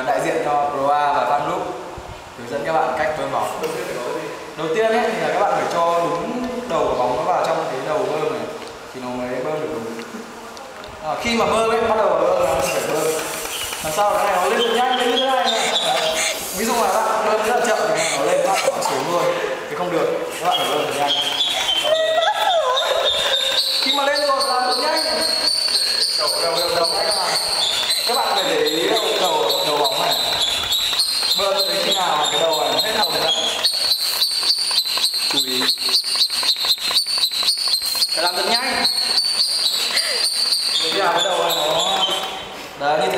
đại diện cho Pro A và Fan Group hướng dẫn các bạn cách bơm bóng. Đầu tiên ấy thì là các bạn phải cho đúng đầu của bóng nó vào trong cái đầu bơm này thì nó mới bơm được đúng. Khi mà bơm ấy, bắt đầu bơm nó phải bơm làm sao cái này nó lên được nhanh như thế này. Đấy. Ví dụ mà các bạn bơm rất là chậm thì nó lên, các bạn phải xuống luôn thì không được, các bạn phải bơm được nhanh. Khi mà lên rồi làm được nhanh đầu các bạn phải để ý đầu bóng này bơm tới khi nào cái đầu này hết hồng ra. Chú ý phải làm thật nhanh. Bây giờ cái đầu này nó đấy như